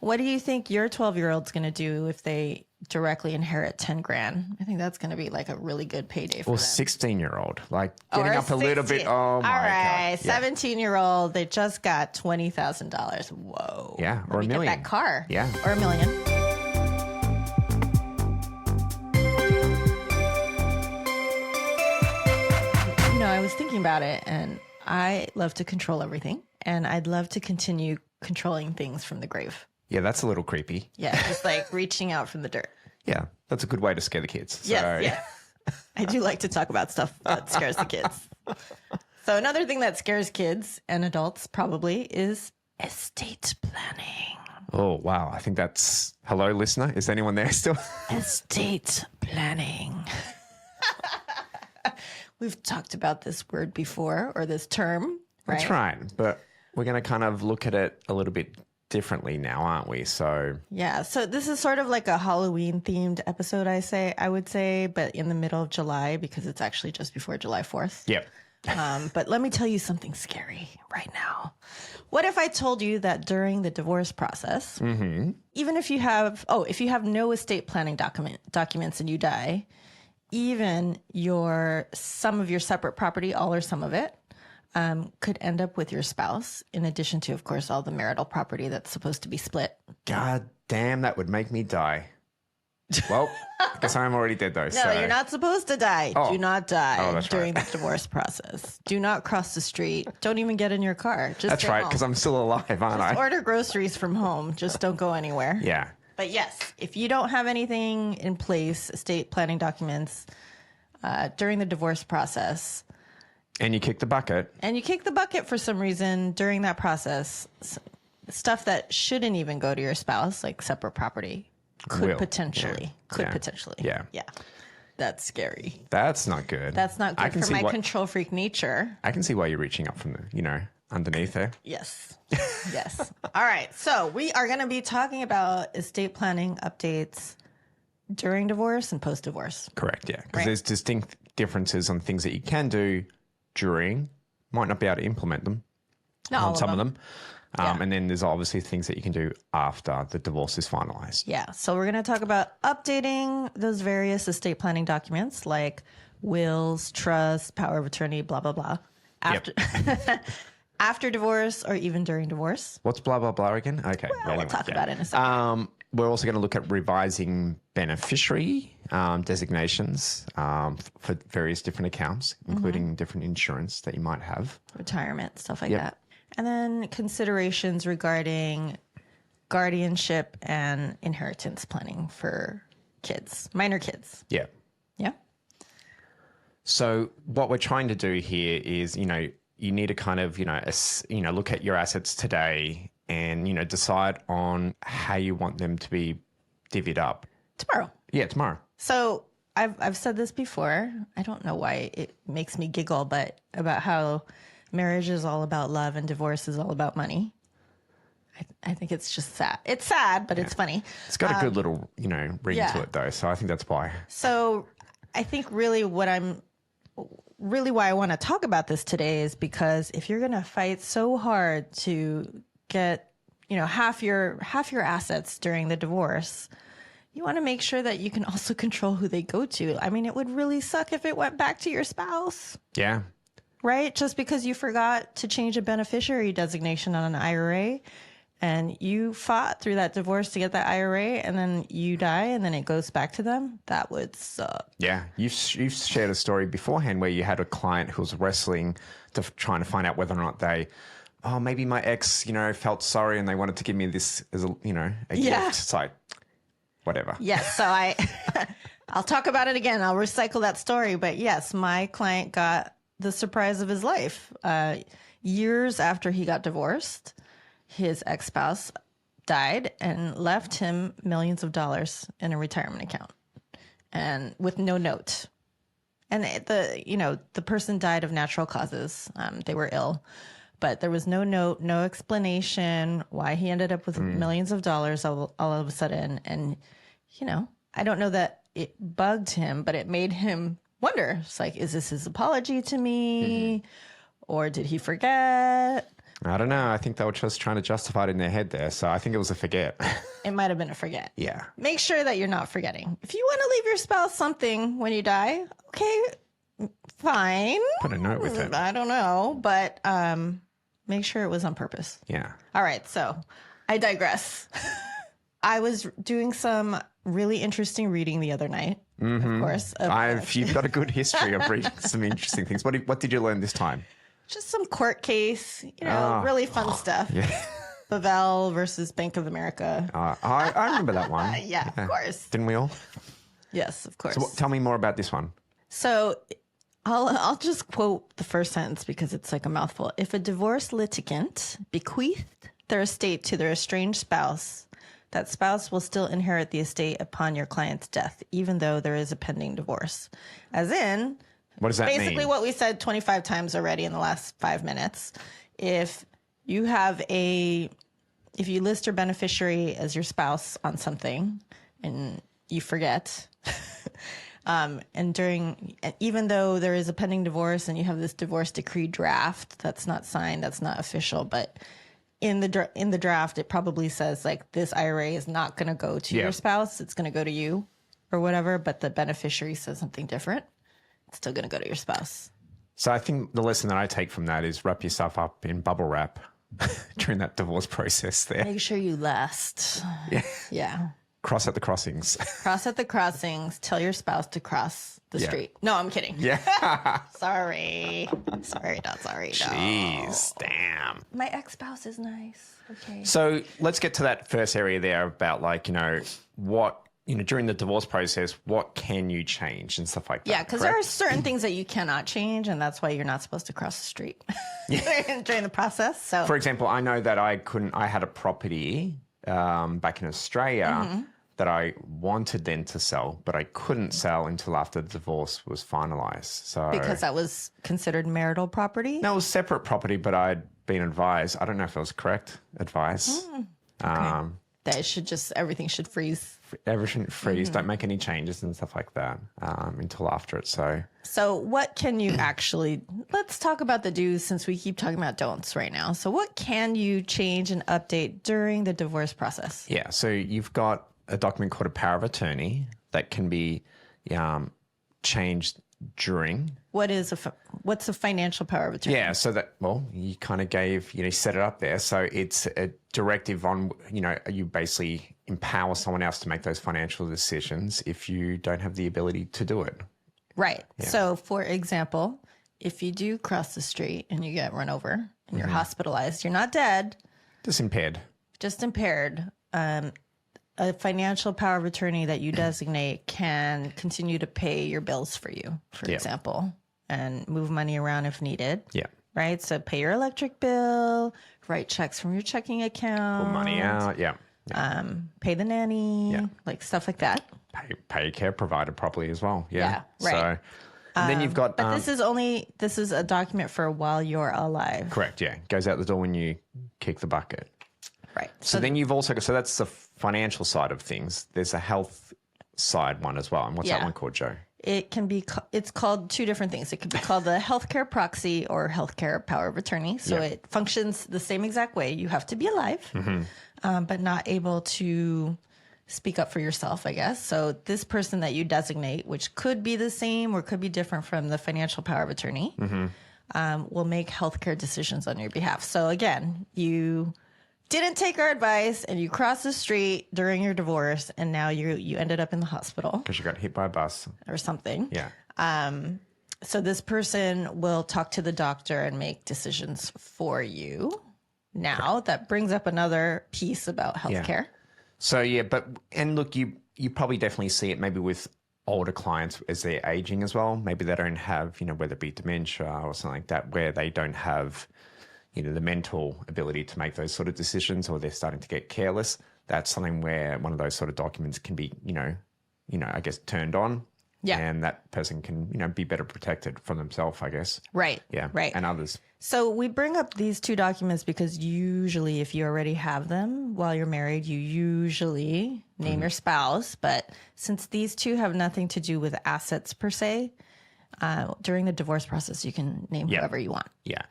What do you think your 12-year-old's going to do if they directly inherit 10 grand? I think that's going to be like a really good payday for Or them. 16-year-old, like Or getting up a little bit. 16. Oh my All right, God. Yeah. 17-year-old, they just got $20,000. Whoa. Yeah, Let or me $1 million. Get that car. Yeah. Or $1 million. You know, I was thinking about it, and I love to control everything, and I'd love to continue controlling things from the grave. Yeah, that's a little creepy. Yeah, just like reaching out from the dirt. Yeah, that's a good way to scare the kids. So. Yes. I do like to talk about stuff that scares the kids. So another thing that scares kids and adults probably is estate planning. Oh, wow. I think that's... Hello, listener. Is anyone there still? Estate planning. We've talked about this word before, or this term, right? That's right. But we're going to kind of look at it a little bit differently now, aren't we? So Yeah. So this is sort of like a Halloween themed episode, I would say, but in the middle of July because it's actually just before July 4th. Yep. But let me tell you something scary right now. What if I told you that during the divorce process, even if you have no estate planning documents and you die, even some of your separate property, all or some of it, could end up with your spouse, in addition to, of course, all the marital property that's supposed to be split. God damn, that would make me die. Well, I guess I'm already dead though. No, you're not supposed to die. Oh. Do not die That's during right. the divorce process. Do not cross the street. Don't even get in your car. Just That's stay right, home. because I'm still alive, aren't I? Order groceries from home. Just don't go anywhere. Yeah. But yes, if you don't have anything in place, estate planning documents, during the divorce process, And you kick the bucket. and you kick the bucket for some reason during that process, stuff that shouldn't even go to your spouse, like separate property, could Will. potentially. Yeah. Yeah. That's scary. That's not good. That's not I good can for see my why- control freak nature. I can see why you're reaching up from the, underneath there. Yes. Yes. All right. So we are going to be talking about estate planning updates during divorce and post-divorce. Correct, yeah. Because Right. there's distinct differences on things that you can do during, might not be able to implement them Not all on of some them. of them. Yeah. And then there's obviously things that you can do after the divorce is finalized. Yeah. So we're going to talk about updating those various estate planning documents like wills, trusts, power of attorney, blah, blah, blah. After, after divorce or even during divorce. What's blah, blah, blah again? Okay. We'll talk about it in a second. We're also going to look at revising beneficiary designations for various different accounts, including different insurance that you might have. Retirement, stuff like Yep. that. And then considerations regarding guardianship and inheritance planning for kids, minor kids. Yeah. Yeah. So what we're trying to do here is, you need to kind of, look at your assets today and, decide on how you want them to be divvied up. Tomorrow. Yeah, tomorrow. So I've said this before. I don't know why it makes me giggle, but about how marriage is all about love and divorce is all about money. I think it's just sad. It's sad, but it's funny. It's got a good little, ring yeah. to it though. So I think that's why. So I think really why I want to talk about this today is because if you're going to fight so hard to get, half your assets during the divorce, you want to make sure that you can also control who they go to. I mean, it would really suck if it went back to your spouse, Yeah. right? Just because you forgot to change a beneficiary designation on an IRA and you fought through that divorce to get that IRA and then you die and then it goes back to them. That would suck. Yeah. You've shared a story beforehand where you had a client who was wrestling trying to find out whether or not maybe my ex, felt sorry and they wanted to give me this as a Yeah. gift. It's like, whatever. Yes. So I'll talk about it again. I'll recycle that story. But yes, my client got the surprise of his life. Years after he got divorced, his ex-spouse died and left him millions of dollars in a retirement account and with no note. And the person died of natural causes. They were ill, but there was no note, no explanation why he ended up with millions of dollars all of a sudden. And, I don't know that it bugged him, but it made him wonder. It's like, is this his apology to me? Or did he forget? I don't know. I think they were just trying to justify it in their head there. So I think it was a forget. It might have been a forget. Yeah. Make sure that you're not forgetting. If you want to leave your spouse something when you die, okay, fine. Put a note with it. I don't know, but make sure it was on purpose. Yeah. All right, so I digress. I was doing some really interesting reading the other night, of course. You've got a good history of reading some interesting things. What did you learn this time? Just some court case, really fun stuff. Yeah. Bavel versus Bank of America. I remember that one. Yeah, of course. Didn't we all? Yes, of course. So tell me more about this one. So I'll just quote the first sentence because it's like a mouthful. If a divorce litigant bequeathed their estate to their estranged spouse, that spouse will still inherit the estate upon your client's death, even though there is a pending divorce. As in, what does that mean? Basically what we said 25 times already in the last 5 minutes. If you list your beneficiary as your spouse on something and you forget, even though there is a pending divorce and you have this divorce decree draft that's not signed, that's not official, but in the draft, it probably says like this IRA is not going to go to your spouse. It's going to go to you or whatever. But the beneficiary says something different. It's still going to go to your spouse. So I think the lesson that I take from that is wrap yourself up in bubble wrap during that divorce process there. Make sure you last. Yeah. Cross at the crossings. Cross at the crossings. Tell your spouse to cross the street. No, I'm kidding. Yeah. Sorry. Sorry, not sorry. Jeez, damn. My ex-spouse is nice. Okay. So let's get to that first area there about what, during the divorce process, what can you change and stuff like that. Yeah, because there are certain things that you cannot change, and that's why you're not supposed to cross the street during the process. So, for example, I know that I had a property back in Australia that I wanted then to sell, but I couldn't sell until after the divorce was finalized. So because that was considered marital property? No, it was separate property, but I'd been advised. I don't know if it was correct advice. Okay. That everything should freeze. Everything freeze. Don't make any changes and stuff like that until after it. So what can you actually, let's talk about the do's since we keep talking about don'ts right now. So what can you change and update during the divorce process? Yeah. So you've got a document called a power of attorney that can be changed during. What's a financial power of attorney? Yeah, so you kind of gave, set it up there. So it's a directive on, you basically empower someone else to make those financial decisions if you don't have the ability to do it. Right. Yeah. So for example, if you do cross the street and you get run over and you're hospitalized, you're not dead. Just impaired. A financial power of attorney that you designate can continue to pay your bills for you, for example, and move money around if needed. Yeah. Right? So pay your electric bill, write checks from your checking account. Pull money out, pay the nanny, like stuff like that. Pay your care provider properly as well. Yeah, right. So, and then you've got... But this is a document for while you're alive. Correct, yeah. Goes out the door when you kick the bucket. Right. So then you've also got, so that's the financial side of things. There's a health side one as well. And what's that one called, Joe? It's called two different things. It could be called the healthcare proxy or healthcare power of attorney. So it functions the same exact way. You have to be alive, but not able to speak up for yourself, I guess. So this person that you designate, which could be the same or could be different from the financial power of attorney, will make healthcare decisions on your behalf. So again, you didn't take our advice and you crossed the street during your divorce and now you ended up in the hospital. Because you got hit by a bus. Or something. Yeah. So this person will talk to the doctor and make decisions for you. Now, that brings up another piece about healthcare. Yeah. So, and look, you probably definitely see it maybe with older clients as they're aging as well. Maybe they don't have, whether it be dementia or something like that, where they don't have the mental ability to make those sort of decisions, or they're starting to get careless. That's something where one of those sort of documents can be, I guess turned on. Yeah. And that person can, be better protected from themselves, I guess. Right. Yeah. Right. And others. So we bring up these two documents because usually if you already have them while you're married, you usually name your spouse. But since these two have nothing to do with assets per se, during the divorce process, you can name whoever you want. Yeah.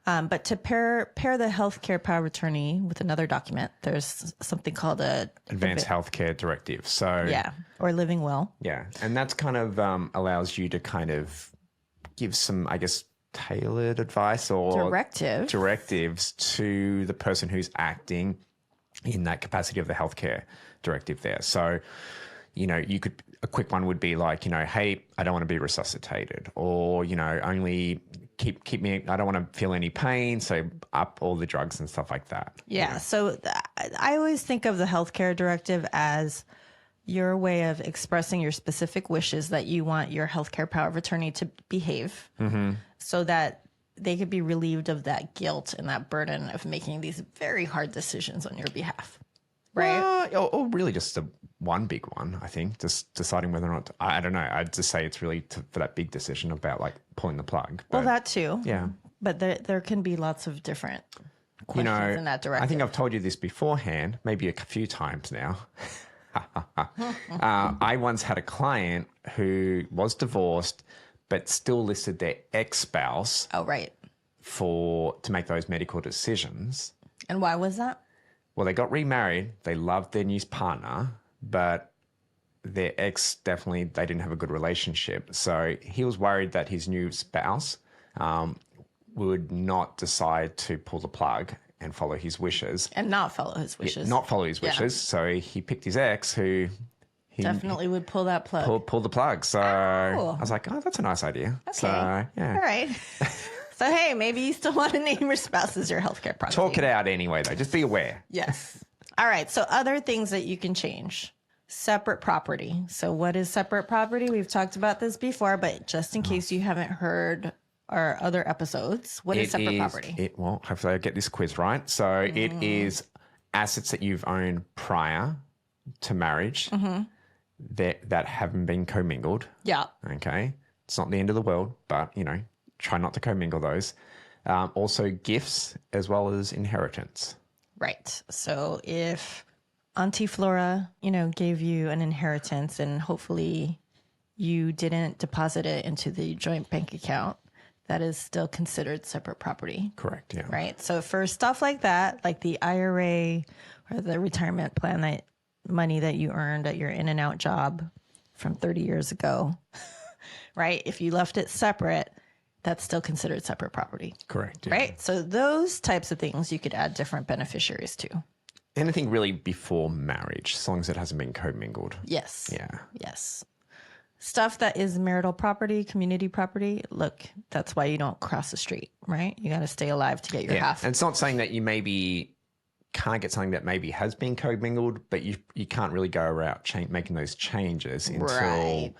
But to pair the healthcare power of attorney with another document, there's something called a Advanced Healthcare Directive. So or living will. yeah, and that's kind of allows you to kind of give some, I guess, tailored advice or directives to the person who's acting in that capacity of the healthcare directive there. So, a quick one would be like, hey, I don't want to be resuscitated, or, only keep me, I don't want to feel any pain. So up all the drugs and stuff like that. Yeah. So I always think of the healthcare directive as your way of expressing your specific wishes that you want your healthcare power of attorney to behave so that they could be relieved of that guilt and that burden of making these very hard decisions on your behalf. Right. Or really just one big one, I think, just deciding whether or not, I don't know. I'd just say it's really for that big decision about like pulling the plug. But, well, that too. Yeah. But there can be lots of different questions in that direction. I think I've told you this beforehand, maybe a few times now. I once had a client who was divorced, but still listed their ex-spouse. Oh, right. To make those medical decisions. And why was that? Well, they got remarried. They loved their new partner, but their ex they didn't have a good relationship. So he was worried that his new spouse would not decide to pull the plug and follow his wishes. And not follow his wishes. Not follow his wishes. So he picked his ex who... He definitely would pull that plug. Pull the plug. So I was like, oh, that's a nice idea. Okay. So, yeah. All right. So, hey, maybe you still want to name your spouse as your healthcare proxy. Talk it out anyway, though. Just be aware. Yes. All right. So other things that you can change. Separate property. So what is separate property? We've talked about this before, but just in case you haven't heard our other episodes, what is separate property? Well, hopefully I get this quiz right. So it is assets that you've owned prior to marriage that haven't been commingled. Yeah. Okay. It's not the end of the world, but, try not to commingle those. Also gifts as well as inheritance. Right. So if Auntie Flora, gave you an inheritance and hopefully you didn't deposit it into the joint bank account, that is still considered separate property. Correct. Yeah. Right. So for stuff like that, like the IRA or the retirement plan, that money that you earned at your in and out job from 30 years ago, right? If you left it separate, that's still considered separate property. Correct. Yeah. Right. So those types of things you could add different beneficiaries to. Anything really before marriage, as long as it hasn't been commingled. Yes. Yeah. Yes. Stuff that is marital property, community property. Look, that's why you don't cross the street, right? You got to stay alive to get your half. And it's not saying that you maybe can't get something that maybe has been commingled, but you can't really go around making those changes until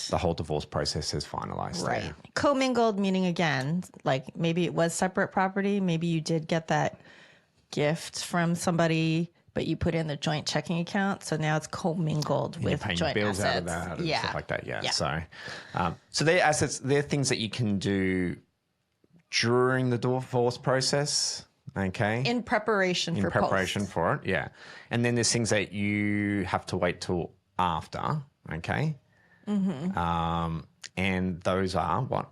the whole divorce process is finalized. Right. There. Commingled meaning, again, like maybe it was separate property. Maybe you did get that gift from somebody, but you put in the joint checking account. So now it's commingled and with you're paying joint bills assets. out of that and stuff like that. Yeah. Yeah. So they're assets, they're things that you can do during the divorce process. Okay. In preparation for it, yeah. And then there's things that you have to wait till after, okay? And those are what?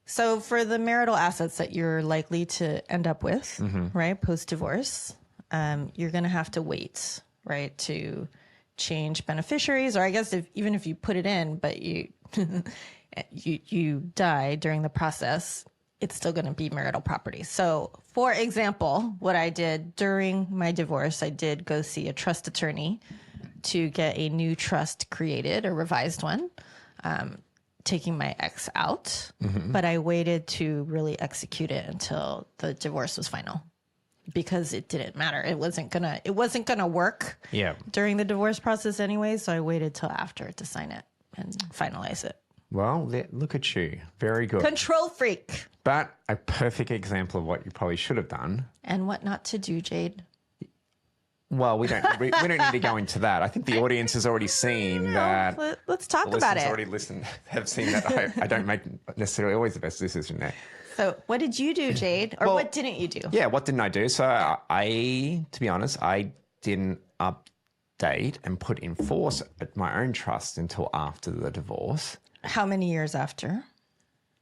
So for the marital assets that you're likely to end up with, right, post-divorce, you're going to have to wait, right, to change beneficiaries. Or I guess even if you put it in, but you you die during the process, it's still going to be marital property. So, for example, what I did during my divorce, I did go see a trust attorney to get a new trust created, a revised one, taking my ex out. But I waited to really execute it until the divorce was final, because it didn't matter. It wasn't gonna work during the divorce process anyway. So I waited till after to sign it and finalize it. Well, look at you. Very good. Control freak. But a perfect example of what you probably should have done. And what not to do, Jade. Well, we don't need to go into that. I think the audience has already seen that. Let's talk about it. Already have seen that I don't make necessarily always the best decision there. So what did you do, Jade? Or what didn't you do? Yeah, what didn't I do? So to be honest, I didn't update and put in force my own trust until after the divorce. How many years after?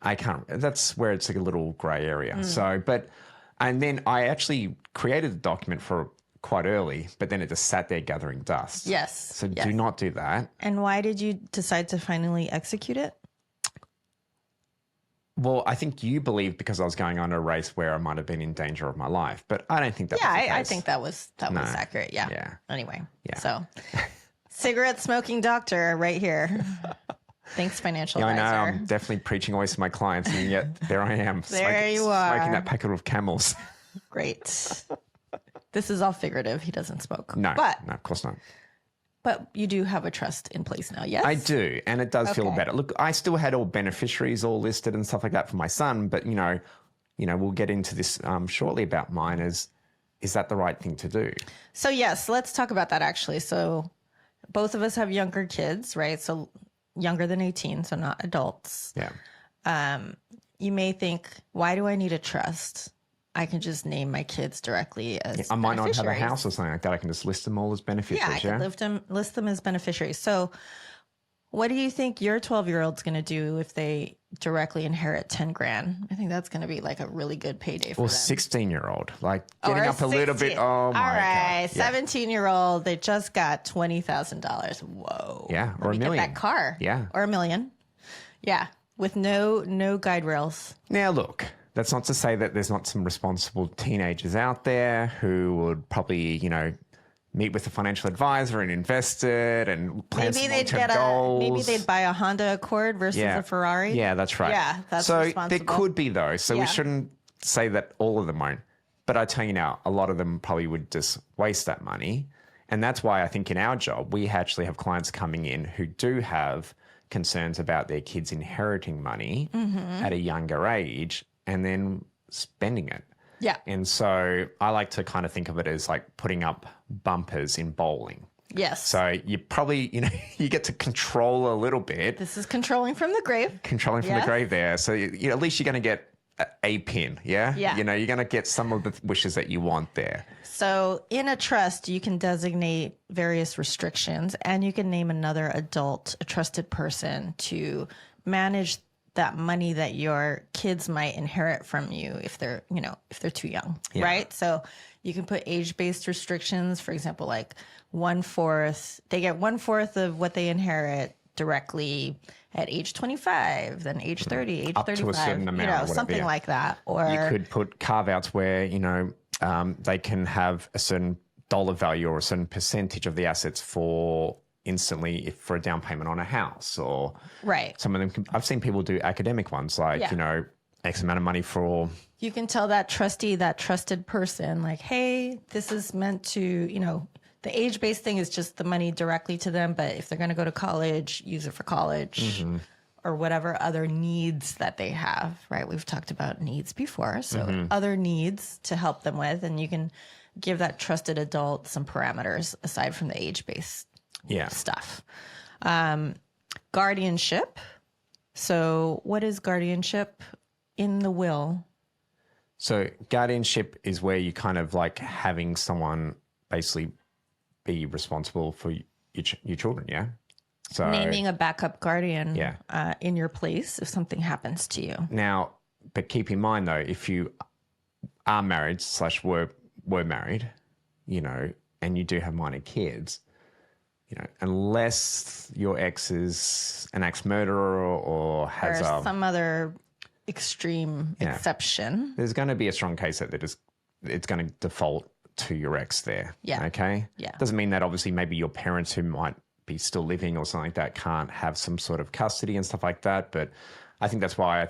I can't. That's where it's like a little grey area. Mm. So, and then I actually created the document for quite early, but then it just sat there gathering dust. Yes. So yes. do not do that. And why did you decide to finally execute it? Well, I think you believe because I was going on a race where I might have been in danger of my life, but I don't think that was the case. I think that was accurate. Yeah. Yeah. Anyway. Yeah. So cigarette smoking doctor right here. Thanks, financial advisor. I know. I'm definitely preaching always to my clients, and yet there I am. There you are. Smoking that packet of Camels. Great. This is all figurative. He doesn't smoke. No, of course not. But you do have a trust in place now, yes? I do, and it does feel better. Look, I still had all beneficiaries all listed and stuff like that for my son, but we'll get into this shortly about mine. Is that the right thing to do? So yes, let's talk about that actually. So both of us have younger kids, right? So younger than 18, so not adults. Yeah. You may think, why do I need a trust? I can just name my kids directly as I might not have a beneficiaries. house or something like that. I can just list them all as beneficiaries. Yeah, I can list them as beneficiaries. So what do you think your 12-year-old's going to do if they directly inherit 10 grand? I think that's going to be like a really good payday for Or them. 16-year-old, like getting Or up a little bit. 16. Oh my All right, God. Yeah. 17-year-old, they just got $20,000. Whoa. Yeah, Let or me $1 get million. that car. Yeah. Or $1 million. Yeah, with no guide rails. Now, look, that's not to say that there's not some responsible teenagers out there who would probably, meet with a financial advisor and invest it and plan some long-term goals. Maybe they'd buy a Honda Accord versus a Ferrari. Yeah, that's right. Yeah, that's so responsible. there could be though. So Yeah. we shouldn't say that all of them won't. But I tell you now, a lot of them probably would just waste that money. And that's why I think in our job, we actually have clients coming in who do have concerns about their kids inheriting money at a younger age and then spending it. Yeah. And so I like to kind of think of it as like putting up bumpers in bowling. Yes. So you probably, you get to control a little bit. This is controlling from the grave. Controlling from the grave there. So at least you're going to get a pin, yeah? Yeah. You're going to get some of the wishes that you want there. So in a trust, you can designate various restrictions and you can name another adult, a trusted person to manage that money that your kids might inherit from you if they're too young, right? So you can put age-based restrictions, for example, like they get 1/4 of what they inherit directly at age 25, then age 30, age Up 35, to a certain amount, whatever, something yeah. like that. Or You could put carve-outs where, they can have a certain dollar value or a certain percentage of the assets for instantly for a down payment on a house, or right. some of them I've seen people do academic ones like X amount of money for. You can tell that trusted person, like, hey, this is meant to, the age-based thing is just the money directly to them, but if they're going to go to college, use it for college or whatever other needs that they have, right? We've talked about needs before, so other needs to help them with, and you can give that trusted adult some parameters aside from the age-based stuff. Guardianship. So what is guardianship in the will? So guardianship is where you kind of like having someone basically be responsible for your children, yeah? So naming a backup guardian Yeah. In your place if something happens to you. Now, but keep in mind though, if you are married / were married, and you do have minor kids, unless your ex is an ex-murderer or has Or some other extreme exception. there's going to be a strong case that it's going to default to your ex there. Yeah. Okay? Yeah. Doesn't mean that obviously maybe your parents who might be still living or something like that can't have some sort of custody and stuff like that. But I think that's why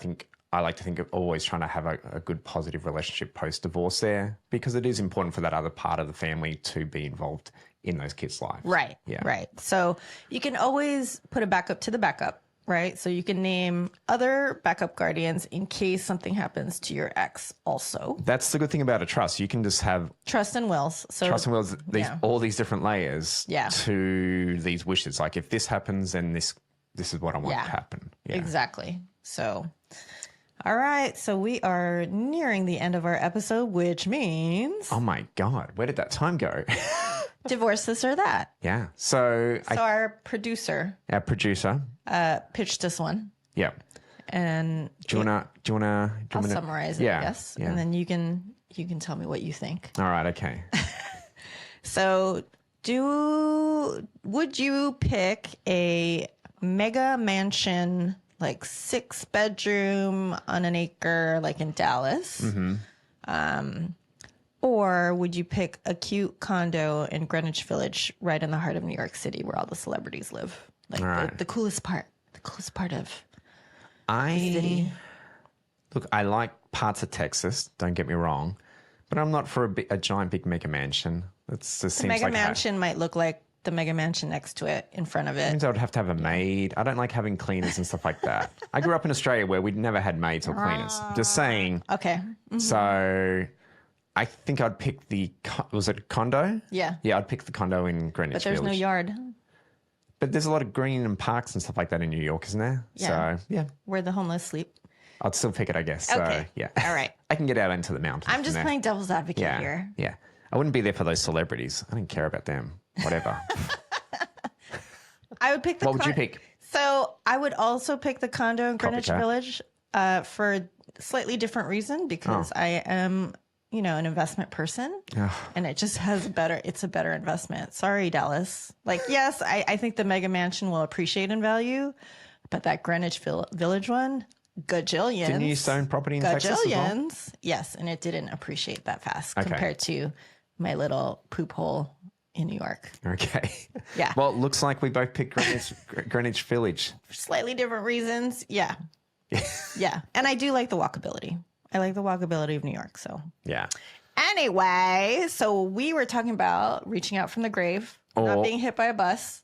I like to think of always trying to have a good positive relationship post-divorce there, because it is important for that other part of the family to be involved in those kids' lives. Right. Yeah. Right. So you can always put a backup to the backup, right? So you can name other backup guardians in case something happens to your ex also. That's the good thing about a trust. You can just have Trust and wills. So trust and wills, all these different layers Yeah. to these wishes. Like if this happens, then this is what I want to happen. Yeah. Exactly. So, all right. So we are nearing the end of our episode, which means Oh my God, where did that time go? divorce this or that. Yeah. So So our producer our producer, pitched us one. yeah. And Do you wanna? I'll summarize it, I guess. Yeah. And then you can tell me what you think. All right. Okay. So would you pick a mega mansion, like 6-bedroom on an acre, like in Dallas? Or would you pick a cute condo in Greenwich Village, right in the heart of New York City, where all the celebrities live? Like right. the coolest part of I the city. Look, I like parts of Texas. Don't get me wrong, but I'm not for a giant big mega mansion. It just The seems mega like mansion might look like the mega mansion next to it in front of it. means I would have to have a maid. I don't like having cleaners and stuff like that. I grew up in Australia where we'd never had maids or cleaners. Just saying. Okay. So I think I'd pick was it condo? Yeah. Yeah, I'd pick the condo in Greenwich But there's Village. no yard But there's a lot of green and parks and stuff like that in New York, isn't there? Yeah. So, yeah, where the homeless sleep. I'd still pick it, I guess. Okay. So, yeah. All right. I can get out into the mountains. I'm from just there. playing devil's advocate Yeah. here. Yeah. I wouldn't be there for those celebrities. I don't care about them. Whatever. I would pick the What would you pick? So I would also pick the condo in Greenwich Copycat. Village for a slightly different reason, because I am, an investment person, and it just it's a better investment. Sorry, Dallas. Like, yes, I think the mega mansion will appreciate in value, but that Greenwich Village one, gajillions. Didn't you own property in Texas as well? Gajillions. Yes, and it didn't appreciate that fast compared to my little poop hole in New York. Okay. Yeah. Well, it looks like we both picked Greenwich Village. For slightly different reasons. Yeah. Yeah. And I do like the walkability. I like the walkability of New York. So, Yeah. anyway, so we were talking about reaching out from the grave, not being hit by a bus.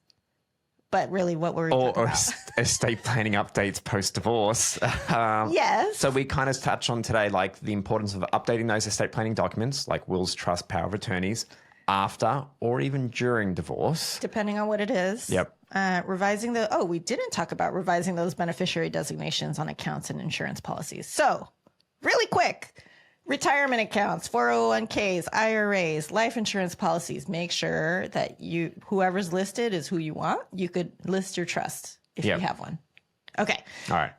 But really, what were we talking Or about? estate planning updates post-divorce. Yes. So we kind of touched on today, like the importance of updating those estate planning documents, like wills, trust, power of attorneys, after or even during divorce. Depending on what it is. Yep. Revising we didn't talk about revising those beneficiary designations on accounts and insurance policies. So, really quick. Retirement accounts, 401ks, IRAs, life insurance policies. Make sure that whoever's listed is who you want. You could list your trust if you have one. Okay. All right.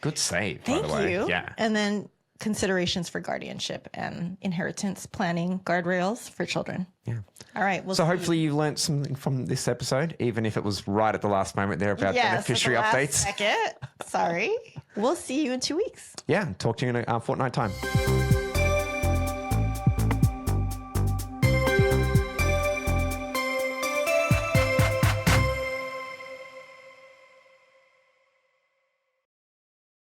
Good save, by Thank the way. you. Yeah. And then considerations for guardianship and inheritance planning, guardrails for children. Yeah. All right. So hopefully you learned something from this episode, even if it was right at the last moment there about beneficiary updates. Second. Sorry. We'll see you in 2 weeks. Yeah. Talk to you in a fortnight time.